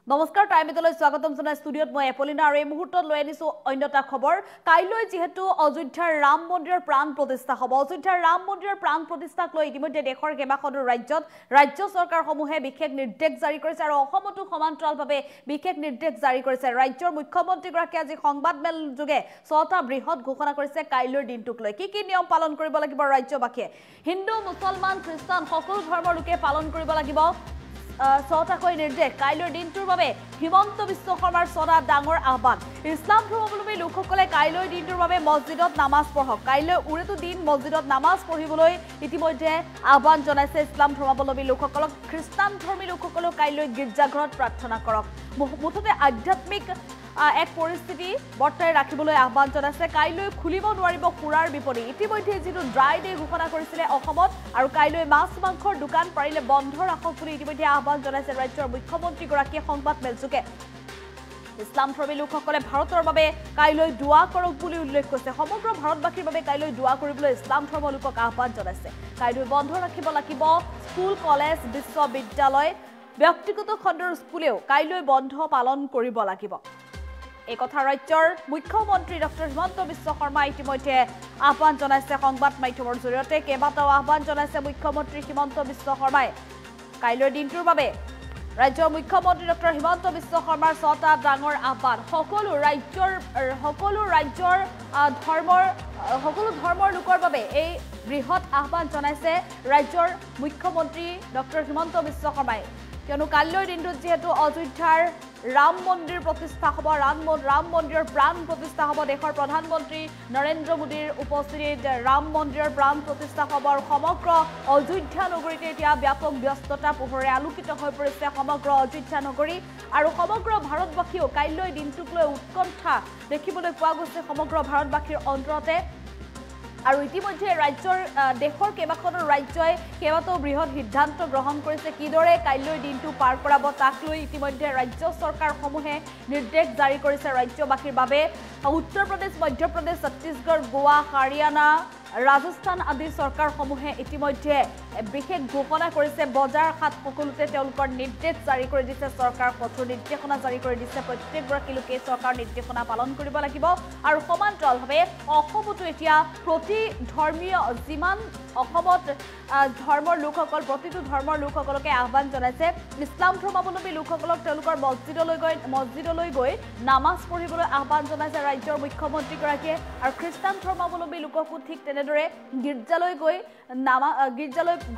নমস্কাৰ টাইমিটলৈ স্বাগতম জনাই ষ্টুডিঅত মই এপলিনা আৰু এই মুহূৰ্তত লৈ আনিছো অন্যটা খবৰ কাইলৈ যেহেতু অযোধ্যাৰ ৰাম মন্দিৰৰ প্ৰাণ প্ৰতিষ্ঠা হ'ব অযোধ্যাৰ ৰাম মন্দিৰৰ প্ৰাণ প্ৰতিষ্ঠাক লৈ ইতিমধ্যে দেশৰ কেইবাখনো ৰাজ্যত ৰাজ্য চৰকাৰসমূহে বিশেষ নিৰ্দেশ জাৰি কৰিছে আৰু অসমতো সমান্তৰালভাৱে বিশেষ নিৰ্দেশ জাৰি কৰিছে ৰাজ্যৰ মুখ্যমন্ত্ৰীগৰাকীয়ে আজি সংবাদমেল যোগে 6টা বৃহৎ ঘোষণা কৰিছে কাইলৈৰ দিনটোক লৈ কি নিয়ম পালন কৰিব লাগিব ৰাজ্যবাসীয়ে হিন্দু মুছলমান খ্ৰীষ্টান সকলো ধৰ্মৰ লোকে পালন কৰিব লাগিব 6টাকৈ নিৰ্দেশ কাইলৈৰ দিনটোৰ বাবে হিমন্ত বিশ্ব শৰ্মাৰ 6টা ডাঙৰ আহ্বান ইছলাম ধৰ্মাৱলম্বী লোকসকলে কাইলৈৰ দিনটোৰ বাবে মছজিদত নামাজ পঢ়ক কাইলৈ উৰেটো দিন মছজিদত নামাজ পঢ়িবলৈ ইতিমধ্যে আহ্বান জনাইছে ইছলাম ধৰ্মাৱলম্বী লোকসকলক খ্ৰীষ্টান ধৰ্মী লোকসকলেও কাইলৈ গীৰ্জাঘৰত প্ৰাৰ্থনা কৰক মুঠতে আধ্যাত্মিক এক পৰিস্থিতি বৰ্তাই ৰাখিবলৈ আহ্বান জনাইছে কাইলৈ খুলিব নোৱাৰিব খুৰাৰ বিপণী ইতিমধ্যে যেটো ড্ৰাই ডে ঘোষণা কৰিছিলে অসমত আৰু কাইলৈ মাছ মাংসৰ দোকান পাৰিলে বন্ধ ৰাখক বুলি ইতিমধ্যে আহ্বান জনাইছে ৰাজ্যৰ মুখ্যমন্ত্ৰীগৰাকীয়ে সংবাদমেল যোগে ইছলাম ধৰ্মী লোকসকলে ভাৰতৰ বাবে কাইলৈ দুৱা কৰক বুলি উল্লেখ কৰিছে সমগ্ৰ ভাৰতবাসীৰ বাবে কাইলৈ দুৱা কৰিবলৈ ইছলাম ধৰ্মৰ লোকক আহ্বান জনাইছে কাইলৈ বন্ধ ৰাখিব লাগিব স্কুল কলেজ বিশ্ববিদ্যালয় ব্যক্তিগত খণ্ডৰ স্কুলেও কাইলৈ বন্ধ পালন কৰিব লাগিব এই কথা ৰাজ্যৰ মুখ্যমন্ত্ৰী ডক্টৰ হিমন্ত বিশ্ব শৰ্মা ইতিমধ্যে আহ্বান জনাইছে সংবাদ মাধ্যমৰ জৰিয়তে কেইবাটাও আহ্বান জনাইছে মুখ্যমন্ত্ৰী হিমন্ত বিশ্ব শৰ্মাই কাইলৈৰ দিনটোৰ বাবে ৰাজ্যৰ মুখ্যমন্ত্ৰী ডক্টৰ হিমন্ত বিশ্ব শৰ্মাৰ 6টা ডাঙৰ আহ্বান সকলো ৰাজ্যৰ ধৰ্মৰ লোকৰ বাবে এই বৃহৎ আহ্বান জনাইছে ৰাজ্যৰ মুখ্যমন্ত্ৰী ডক্টৰ হিমন্ত বিশ্ব শৰ্মাই কিয়নো কাইলৈৰ দিনটোত যেহেতু অযোধ্যাৰ ৰাম মন্দিৰ প্ৰতিষ্ঠা হ'ব ৰাম মন্দিৰৰ প্ৰাণ প্ৰতিষ্ঠা হ'ব দেশৰ প্ৰধানমন্ত্ৰী নৰেন্দ্ৰ মোদীৰ উপস্থিতিত ৰাম মন্দিৰৰ প্ৰাণ প্ৰতিষ্ঠা হ'ব আৰু সমগ্ৰ অযোধ্যা নগৰীতে এতিয়া ব্যাপক ব্যস্ততা পোহৰে আলোকিত হৈ পৰিছে সমগ্ৰ অযোধ্যা নগৰী আৰু সমগ্ৰ ভাৰতবাসীও কাইলৈ দিনটোক লৈ উৎকণ্ঠা দেখিবলৈ পোৱা গৈছে সমগ্ৰ ভাৰতবাসীৰ অন্তৰতে আৰু ইতিমধ্যে ৰাজ্যৰ দেশৰ কেইবাখনো ৰাজ্যই কেইবাটাও বৃহৎ সিদ্ধান্ত গ্ৰহণ কৰিছে কিদৰে কাইলৈ দিনটো পাৰ কৰাব তাক লৈ ইতিমধ্যে ৰাজ্য চৰকাৰসমূহে নিৰ্দেশ জাৰি কৰিছে ৰাজ্যবাসীৰ বাবে উত্তৰ প্ৰদেশ মধ্যপ্ৰদেশ ছত্তীশগড় গোৱা হাৰিয়ানা ৰাজস্থান আদি চৰকাৰসমূহে ইতিমধ্যে বিশেষ ঘোষণা কৰিছে বজাৰ হাট সকলোতে তেওঁলোকৰ নিৰ্দেশ জাৰি কৰি দিছে চৰকাৰ কঠোৰ নিৰ্দেশনা জাৰি কৰি দিছে প্ৰত্যেকগৰাকী লোকে চৰকাৰ নিৰ্দেশনা পালন কৰিব লাগিব আৰু সমান্তৰালভাৱে অসমতো এতিয়া প্ৰতি ধৰ্মীয় যিমান অসমত ধৰ্মৰ লোকসকল প্ৰতিটো ধৰ্মৰ লোকসকলকে আহ্বান জনাইছে ইছলাম ধৰ্মাৱলম্বী লোকসকলক তেওঁলোকৰ মছজিদলৈ গৈ নামাজ পঢ়িবলৈ আহ্বান জনাইছে ৰাজ্যৰ মুখ্যমন্ত্ৰীগৰাকীয়ে আৰু খ্ৰীষ্টান ধৰ্মাৱলম্বী লোককো ঠিক তেনেদৰে গীৰ্জালৈ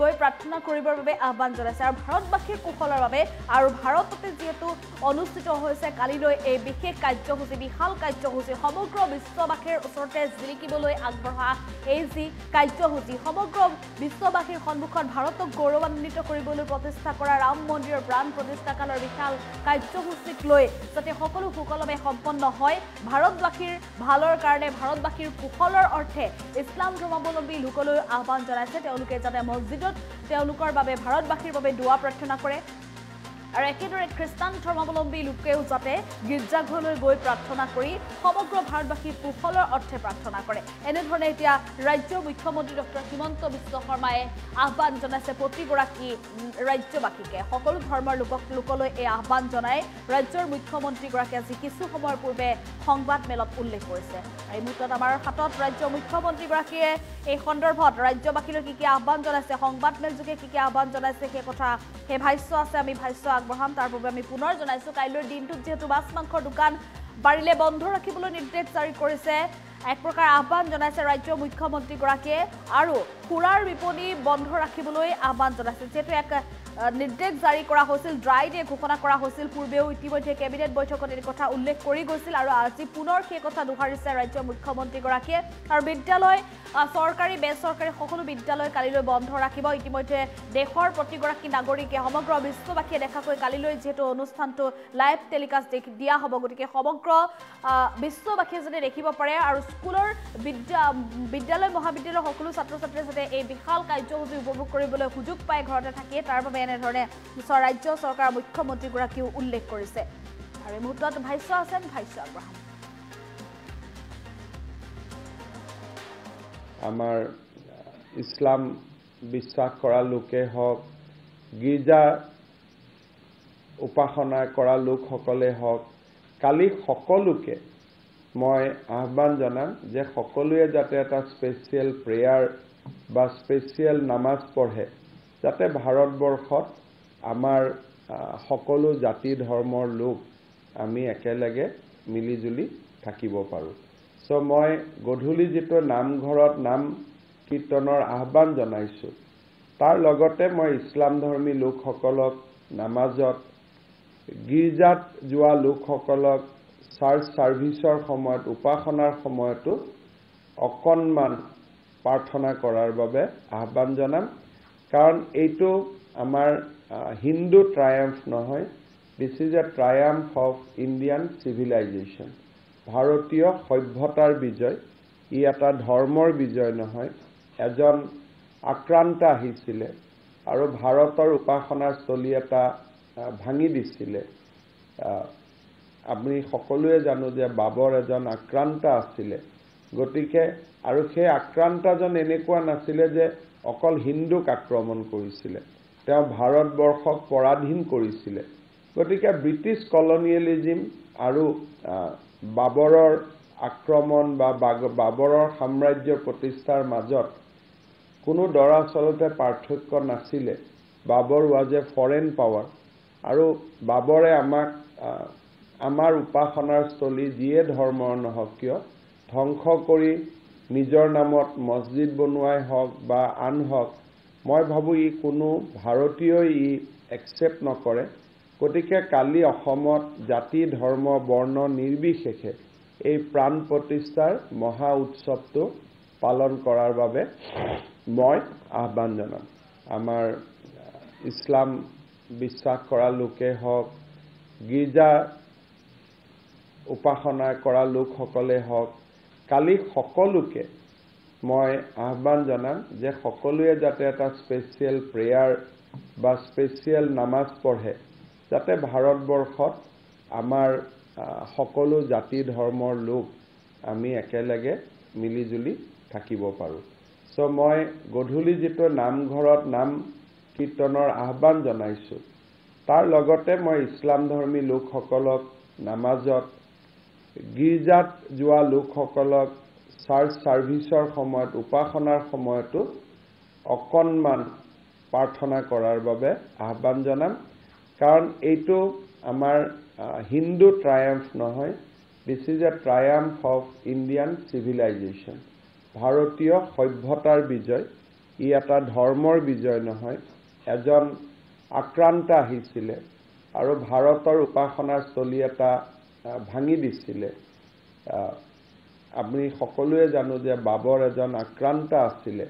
গৈ প্ৰাৰ্থনা কৰিবৰ বাবে আহ্বান জনাইছে আৰু ভাৰতবাসীৰ কুশলৰ বাবে আৰু ভাৰততে যেহেতু অনুষ্ঠিত হৈছে কালিলৈ এই বিশেষ কাৰ্যসূচী বিশাল কাৰ্যসূচী সমগ্ৰ বিশ্ববাসীৰ ওচৰতে জিলিকিবলৈ আগবঢ়া এই যি কাৰ্যসূচী সমগ্ৰ বিশ্ববাসীৰ সন্মুখত ভাৰতক গৌৰৱান্বিত কৰিবলৈ প্ৰতিষ্ঠা কৰা ৰাম মন্দিৰৰ প্ৰাণ প্ৰতিষ্ঠাকালৰ বিশাল কাৰ্যসূচীক লৈ যাতে সকলো সুকলমে সম্পন্ন হয় ভাৰতবাসীৰ ভালৰ কাৰণে ভাৰতবাসীৰ কুশলৰ অৰ্থে ইছলাম ধৰ্মাৱলম্বী লোকলৈ আহ্বান জনাইছে তেওঁলোকে যাতে মছজিদত তেওঁলোকৰ বাবে ভাৰতবাসীৰ বাবে দুৱা প্ৰাৰ্থনা কৰে আৰু একেদৰে খ্ৰীষ্টান ধৰ্মাৱলম্বী লোকেও যাতে গীৰ্জাঘৰলৈ গৈ প্ৰাৰ্থনা কৰি সমগ্ৰ ভাৰতবাসীৰ কুশলৰ অৰ্থে প্ৰাৰ্থনা কৰে এনেধৰণে এতিয়া ৰাজ্যৰ মুখ্যমন্ত্ৰী ডক্টৰ হিমন্ত বিশ্ব শৰ্মাই আহ্বান জনাইছে প্ৰতিগৰাকী ৰাজ্যবাসীকে সকলো ধৰ্মৰ লোকলৈ এই আহ্বান জনাই ৰাজ্যৰ মুখ্যমন্ত্ৰীগৰাকীয়ে আজি কিছু সময়ৰ পূৰ্বে সংবাদমেলত উল্লেখ কৰিছে এই মুহূৰ্তত আমাৰ হাতত ৰাজ্যৰ মুখ্যমন্ত্ৰীগৰাকীয়ে এই সন্দৰ্ভত ৰাজ্যবাসীলৈ কি আহ্বান জনাইছে সংবাদমেল যোগে কি আহ্বান জনাইছে সেই কথা সেই ভাষ্য আছে আমি ভাষ্য আগবঢ়াম তাৰ পূৰ্বে আমি পুনৰ জনাইছো কাইলৈৰ দিনটোত যেহেতু মাছ মাংসৰ দোকান পাৰিলে বন্ধ ৰাখিবলৈ নিৰ্দেশ জাৰি কৰিছে এক প্ৰকাৰ আহ্বান জনাইছে ৰাজ্যৰ মুখ্যমন্ত্ৰীগৰাকীয়ে আৰু খুৰাৰ বিপণী বন্ধ ৰাখিবলৈ আহ্বান জনাইছে যেহেতু এক নিৰ্দেশ জাৰি কৰা হৈছিল ড্ৰাই ডে ঘোষণা কৰা হৈছিল পূৰ্বেও ইতিমধ্যে কেবিনেট বৈঠকত এই কথা উল্লেখ কৰি গৈছিল আৰু আজি পুনৰ সেই কথা দোহাৰিছে ৰাজ্যৰ মুখ্যমন্ত্ৰীগৰাকীয়ে আৰু বিদ্যালয় চৰকাৰী বেচৰকাৰী সকলো বিদ্যালয় কালিলৈ বন্ধ ৰাখিব ইতিমধ্যে দেশৰ প্ৰতিগৰাকী নাগৰিকে সমগ্ৰ বিশ্ববাসীয়ে দেখাকৈ কালিলৈ যেহেতু অনুষ্ঠানটো লাইভ টেলিকাষ্ট দিয়া হ'ব গতিকে সমগ্ৰ বিশ্ববাসীয়ে যাতে দেখিব পাৰে আৰু স্কুলৰ বিদ্যালয় মহাবিদ্যালয়ৰ সকলো ছাত্ৰ ছাত্ৰীয়ে যাতে এই বিশাল কাৰ্যসূচী উপভোগ কৰিবলৈ সুযোগ পায় ঘৰতে থাকিয়ে তাৰ বাবে এনেধৰণে ৰাজ্য চৰকাৰৰ মুখ্যমন্ত্ৰীগৰাকীও উল্লেখ কৰিছে আৰু এই মুহূৰ্তত ভাষ্য আছে ভাষ্য আগবঢ়াম আমাৰ ইছলাম বিশ্বাস কৰা লোকে হওক গীৰ্জা উপাসনা কৰা লোকসকলে হওক, কালি সকলোকে মই আহ্বান জনাম যে সকলোৱে যাতে এটা স্পেচিয়েল প্ৰেয়াৰ বা স্পেচিয়েল নামাজ পঢ়ে, যাতে ভাৰতবৰ্ষত আমাৰ সকলো জাতি ধৰ্মৰ লোক আমি একেলগে মিলিজুলি থাকিব পাৰোঁ। সো মই গধূলি যিটো নামঘৰত নাম কীৰ্তনৰ আহ্বান জনাইছোঁ, তাৰ লগতে মই ইছলাম ধৰ্মী লোকসকলক নামাজত, গীৰ্জাত যোৱা লোকসকলক চাৰ্চ ছাৰ্ভিচৰ সময়ত, উপাসনাৰ সময়তো অকণমান প্ৰাৰ্থনা কৰাৰ বাবে আহ্বান জনাম। কাৰণ এইটো আমাৰ হিন্দু ট্ৰায়াম্ফ নহয়, this is a triumph of Indian civilisation. ভাৰতীয় সভ্যতাৰ বিজয়, ই এটা ধৰ্মৰ বিজয় নহয়। এজন আক্ৰান্ত আহিছিলে আৰু ভাৰতৰ উপাসনাস্থলী এটা ভাঙি দিছিলে। আমি সকলোৱে জানো যে বাবৰ এজন আক্ৰান্ত আছিলে। গতিকে আৰু সেই আক্ৰান্তজন এনেকুৱা নাছিলে যে অকল হিন্দুক আক্ৰমণ কৰিছিলে, তেওঁ ভাৰতবৰ্ষক পৰাধীন কৰিছিলে। গতিকে ব্ৰিটিছ কলনিয়েলিজিম আৰু বাবৰৰ আক্ৰমণ বা বাবৰৰ সাম্ৰাজ্য প্ৰতিষ্ঠাৰ মাজত কোনো দৰাচলতে পাৰ্থক্য নাছিলে। বাবৰ ৱাজ এ ফৰেন পাৱাৰ আৰু বাবৰে আমাক আমাৰ উপাসনাৰ স্থলী যিয়ে ধৰ্মৰ নহওক কিয় ধ্বংস কৰি নিজৰ নামত মছজিদ বনোৱাই হওক বা আন হওক, মই ভাবোঁ ই কোনো ভাৰতীয়ই ই একচেপ্ট নকৰে। গতিকে কালি অসমত জাতি ধৰ্ম বৰ্ণ নিৰ্বিশেষে এই প্ৰাণ প্ৰতিষ্ঠাৰ মহা উৎসৱটো পালন কৰাৰ বাবে মই আহ্বান জনাম। আমাৰ ইছলাম বিশ্বাস কৰা লোকে হওক, গীৰ্জা উপাসনা কৰা লোকসকলে হওক, কালি সকলোকে মই আহ্বান জনাম যে সকলোৱে যাতে এটা স্পেচিয়েল প্ৰেয়াৰ বা স্পেচিয়েল নামাজ পঢ়ে, যাতে ভাৰতবৰ্ষত আমাৰ সকলো জাতি ধৰ্মৰ লোক আমি একেলগে মিলিজুলি থাকিব পাৰোঁ। সো মই গধূলি যিটো নামঘৰত নাম কীৰ্তনৰ আহ্বান জনাইছোঁ, তাৰ লগতে মই ইছলাম ধৰ্মী লোকসকলক নামাজত, গীৰ্জাত যোৱা লোকসকলক চাৰ্চ ছাৰ্ভিচৰ সময়ত, উপাসনাৰ সময়তো অকণমান প্ৰাৰ্থনা কৰাৰ বাবে আহ্বান জনাম। কাৰণ এইটো আমাৰ হিন্দু ট্ৰায়াম্ফ নহয়, this is a triumph of Indian civilisation. ভাৰতীয় সভ্যতাৰ বিজয়, ই এটা ধৰ্মৰ বিজয় নহয়। এজন আক্ৰান্ত আহিছিলে আৰু ভাৰতৰ উপাসনাস্থলী এটা ভাঙি দিছিলে। আমি সকলোৱে জানো যে বাবৰ এজন আক্ৰান্ত আছিলে।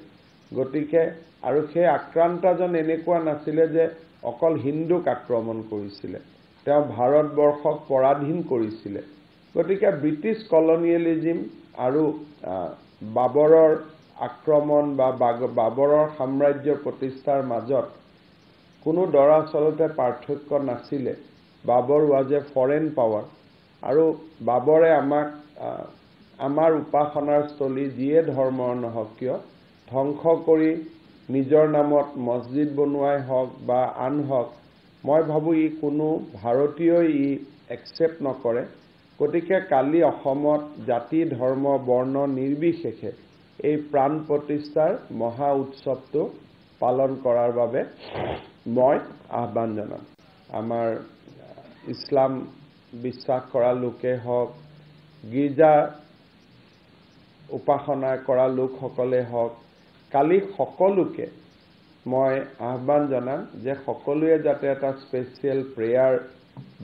গতিকে আৰু সেই আক্ৰান্তজন এনেকুৱা নাছিলে যে অকল হিন্দুক আক্ৰমণ কৰিছিলে, তেওঁ ভাৰতবৰ্ষক পৰাধীন কৰিছিলে। গতিকে ব্ৰিটিছ কলনিয়েলিজিম আৰু বাবৰৰ আক্ৰমণ বা বাবৰৰ সাম্ৰাজ্য প্ৰতিষ্ঠাৰ মাজত কোনো দৰাচলতে পাৰ্থক্য নাছিলে। বাবৰ ৱাজ এ ফৰেন পাৱাৰ আৰু বাবৰে আমাক আমাৰ উপাসনাৰ স্থলী যিয়ে ধৰ্মৰ নহওক কিয় ধ্বংস কৰি নিজৰ নামত মছজিদ বনোৱাই হওক বা আন হওক, মই ভাবোঁ ই কোনো ভাৰতীয়ই ই একচেপ্ট নকৰে। গতিকে কালি অসমত জাতি ধৰ্ম বৰ্ণ নিৰ্বিশেষে এই প্ৰাণ প্ৰতিষ্ঠাৰ মহা উৎসৱটো পালন কৰাৰ বাবে মই আহ্বান জনাম। আমাৰ ইছলাম বিশ্বাস কৰা লোকে হওক, গীৰ্জা উপাসনা কৰা লোকসকলে হওক, কালি সকলোকে মই আহ্বান জনাম যে সকলোৱে যাতে এটা স্পেচিয়েল প্ৰেয়াৰ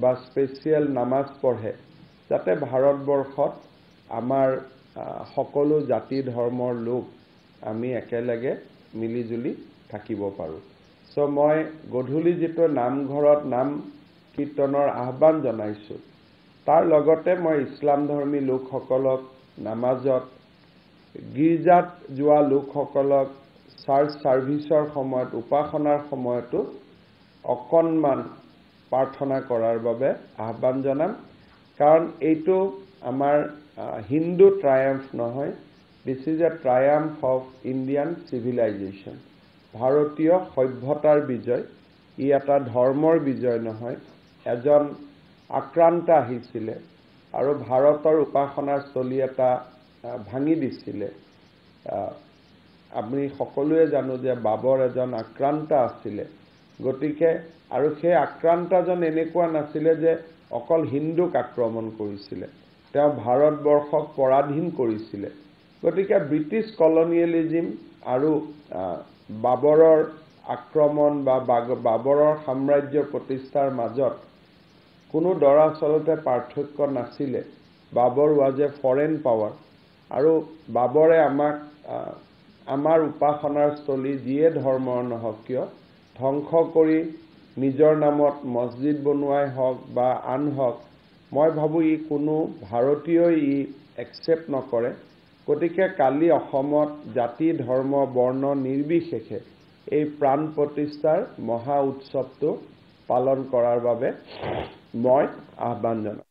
বা স্পেচিয়েল নামাজ পঢ়ে, যাতে ভাৰতবৰ্ষত আমাৰ সকলো জাতি ধৰ্মৰ লোক আমি একেলগে মিলিজুলি থাকিব পাৰোঁ। সো মই গধূলি যিটো নামঘৰত নাম কীৰ্তনৰ আহ্বান জনাইছোঁ, তাৰ লগতে মই ইছলাম ধৰ্মী লোকসকলক নামাজত, গীৰ্জাত যোৱা লোকসকলক চাৰ্চ ছাৰ্ভিচৰ সময়ত, উপাসনাৰ সময়তো অকণমান প্ৰাৰ্থনা কৰাৰ বাবে আহ্বান জনাম। কাৰণ এইটো আমাৰ হিন্দু ট্ৰায়াম্ফ নহয়, this is a triumph of Indian civilisation. ভাৰতীয় সভ্যতাৰ বিজয়, ই এটা ধৰ্মৰ বিজয় নহয়। এজন আক্ৰান্ত আহিছিলে আৰু ভাৰতৰ উপাসনাৰ স্থলী এটা ভাঙি দিছিলে। আমি সকলোৱে জানো যে বাবৰ এজন আক্ৰান্ত আছিলে। গতিকে আৰু সেই আক্ৰান্তজন এনেকুৱা নাছিলে যে অকল হিন্দুক আক্ৰমণ কৰিছিলে, তেওঁ ভাৰতবৰ্ষক পৰাধীন কৰিছিলে। গতিকে ব্ৰিটিছ কলনিয়েলিজিম আৰু বাবৰৰ আক্ৰমণ বা বাবৰৰ সাম্ৰাজ্য প্ৰতিষ্ঠাৰ মাজত কোনো দৰাচলতে পাৰ্থক্য নাছিলে। বাবৰ ৱাজ এ ফৰেন পাৱাৰ আৰু বাবৰে আমাক আমাৰ উপাসনাৰ স্থলী যিয়ে ধৰ্মৰ নহওক কিয় ধ্বংস কৰি নিজৰ নামত মছজিদ বনোৱাই হওক বা আন হওক, মই ভাবোঁ ই কোনো ভাৰতীয়ই একচেপ্ট নকৰে। গতিকে কালি অসমত জাতি ধৰ্ম বৰ্ণ নিৰ্বিশেষে এই প্ৰাণ প্ৰতিষ্ঠাৰ মহা উৎসৱটো পালন কৰাৰ বাবে মই আহ্বান জনাম।